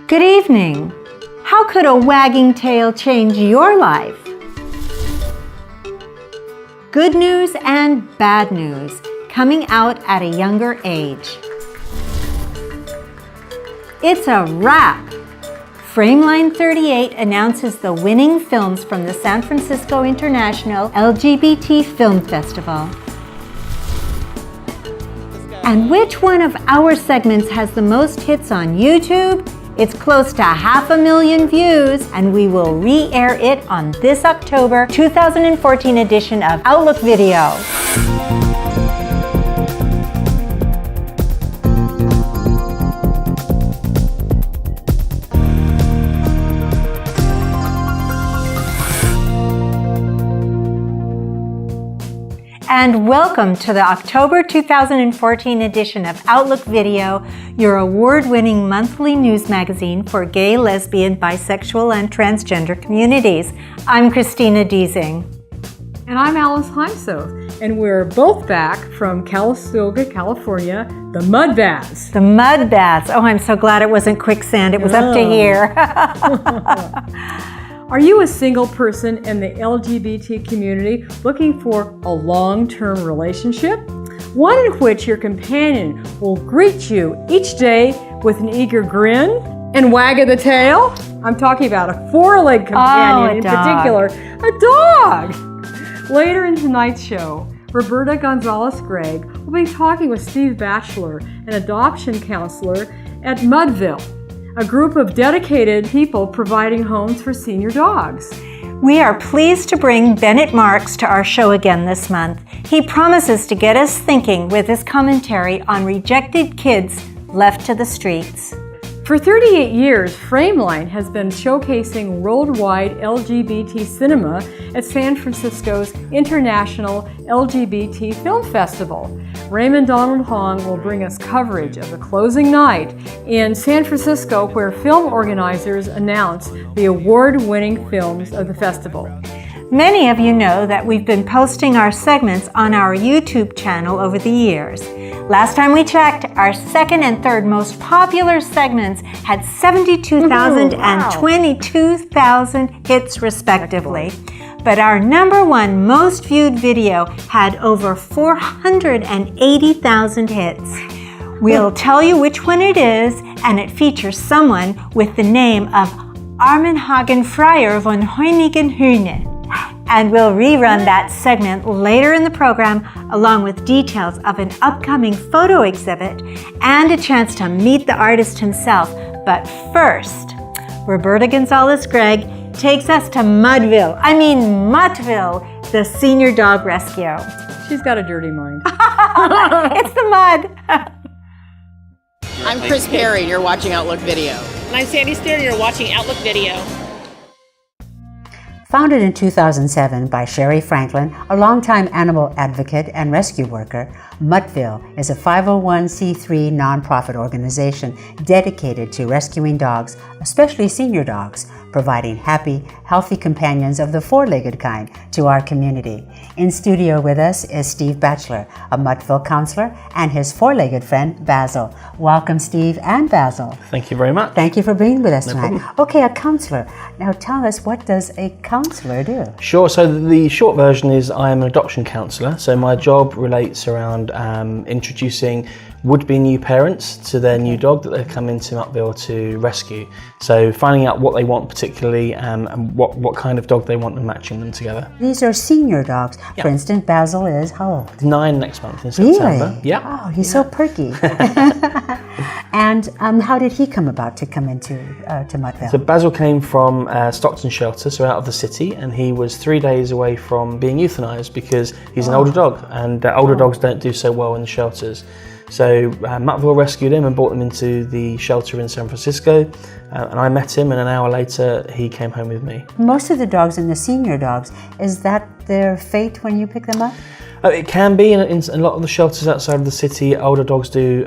Good evening. How could a wagging tail change your life? Good news and bad news coming out at a younger age. It's a wrap. Frameline 38 announces the winning films from the San Francisco International LGBT Film Festival. And which one of our segments has the most hits on YouTube? It's close to 500,000 views, and we will re-air it on this October 2014 edition of Outlook Video. And welcome to the October 2014 edition of Outlook Video, your award-winning monthly news magazine for gay, lesbian, bisexual, and transgender communities. I'm Christina Deasing. And I'm Alice Heimsoth, and we're both back from Calistoga, California, the mud baths. The mud baths. Oh, I'm so glad it wasn't quicksand. It was up to here. Are you a single person in the LGBT community looking for a long-term relationship? One in which your companion will greet you each day with an eager grin and wag of the tail? I'm talking about a four-legged companion, in particular, a dog. Later in tonight's show, Roberta Gonzalez-Gregg will be talking with Steve Batchelor, an adoption counselor at Muttville, a group of dedicated people providing homes for senior dogs. We are pleased to bring Bennett Marks to our show again this month. He promises to get us thinking with his commentary on rejected kids left to the streets. For 38 years, Frameline has been showcasing worldwide LGBT cinema at San Francisco's International LGBT Film Festival. Raymond Donald Hong will bring us coverage of the closing night in San Francisco, where film organizers announce the award-winning films of the festival. Many of you know that we've been posting our segments on our YouTube channel over the years. Last time we checked, our second and third most popular segments had 72,000 and 22,000 hits respectively. But our number one most viewed video had over 480,000 hits. We'll tell you which one it is, and it features someone with the name of Armenhagen Freyr von Heunigen-Hühne. And we'll rerun that segment later in the program, along with details of an upcoming photo exhibit and a chance to meet the artist himself. But first, Roberta Gonzalez-Gregg takes us to Muttville, the senior dog rescue. She's got a dirty mind. It's the mud. I'm Chris Perry, and you're watching Outlook Video. And I'm Sandy Steer, and you're watching Outlook Video. Founded in 2007 by Sherry Franklin, a longtime animal advocate and rescue worker, Muttville is a 501c3 nonprofit organization dedicated to rescuing dogs, especially senior dogs, providing happy, healthy companions of the four-legged kind to our community. In studio with us is Steve Batchelor, a Muttville counselor, and his four-legged friend, Basil. Welcome, Steve and Basil. Thank you very much. Thank you for being with us tonight. Problem. Okay, a counselor. Now tell us, what does a counselor do? Sure, so the short version is I am an adoption counsellor. So my job relates around introducing would-be new parents to their new dog that they've come into Muttville to rescue. So finding out what they want particularly and what kind of dog they want and matching them together. These are senior dogs. Yeah. For instance, Basil is how old? 9 next month in September. Really? Yeah. Oh, he's so perky. And how did he come about to come into to Muttville? So Basil came from Stockton Shelter, so out of the city, and he was 3 days away from being euthanized because he's an older dog, and older dogs don't do so well in the shelters. So Muttville rescued him and brought him into the shelter in San Francisco, and I met him, and an hour later he came home with me. Most of the dogs and the senior dogs, is that their fate when you pick them up? It can be in a lot of the shelters outside of the city. Older dogs do,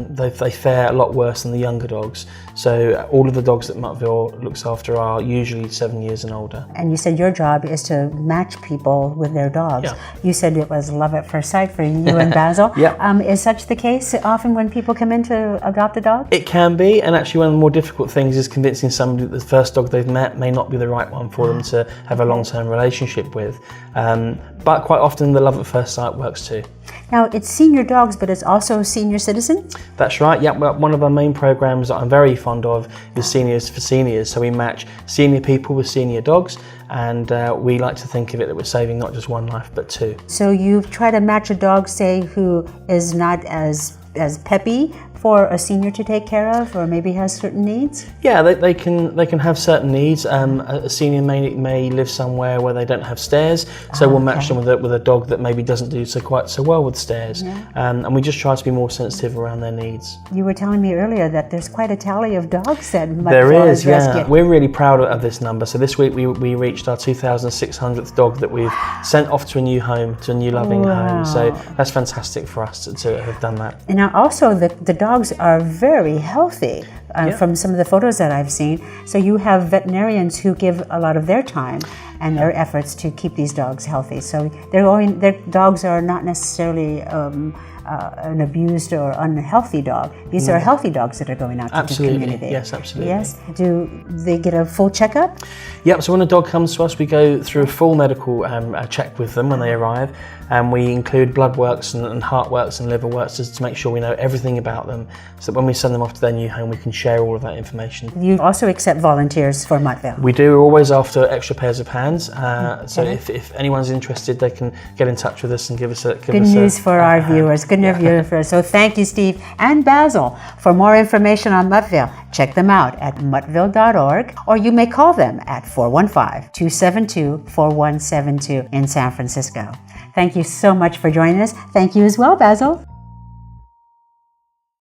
they fare a lot worse than the younger dogs. So all of the dogs that Muttville looks after are usually 7 years and older. And you said your job is to match people with their dogs. Yeah. You said it was love at first sight for you and Basil. Yeah. Is such the case often when people come in to adopt a dog? It can be, and actually one of the more difficult things is convincing somebody that the first dog they've met may not be the right one for them to have a long-term relationship with. But quite often the love at first sight works too. Now, it's senior dogs, but it's also senior citizens? That's right, yeah. Well, one of our main programs that I'm very fond of is Seniors for Seniors. So we match senior people with senior dogs, and we like to think of it that we're saving not just one life, but two. So you try to match a dog, say, who is not as peppy for a senior to take care of, or maybe has certain needs? Yeah, they can have certain needs. A senior may live somewhere where they don't have stairs, so we'll match them with a dog that maybe doesn't do quite so well with stairs. And we just try to be more sensitive around their needs. You were telling me earlier that there's quite a tally of dogs that There Muttville is, has yeah. rescued. We're really proud of this number. So this week we reached our 2,600th dog that we've sent off to a new home, to a new loving home. So that's fantastic for us to have done that. And now also the dogs are very healthy from some of the photos that I've seen. So you have veterinarians who give a lot of their time and their efforts to keep these dogs healthy. So their dogs are not necessarily an abused or unhealthy dog. These are healthy dogs that are going out to the community. Yes, absolutely. Yes. Do they get a full checkup? Yep, so when a dog comes to us, we go through a full medical check with them when they arrive, and we include blood works and heart works and liver works just to make sure we know everything about them, so that when we send them off to their new home, we can share all of that information. You also accept volunteers for Muttville? We do. We're always after extra pairs of hands, so if anyone's interested, they can get in touch with us and give us a Good news for our viewers. Good news for us. So thank you, Steve and Basil. For more information on Muttville, check them out at muttville.org, or you may call them at 415-272-4172 in San Francisco. Thank you so much for joining us. Thank you as well, Basil.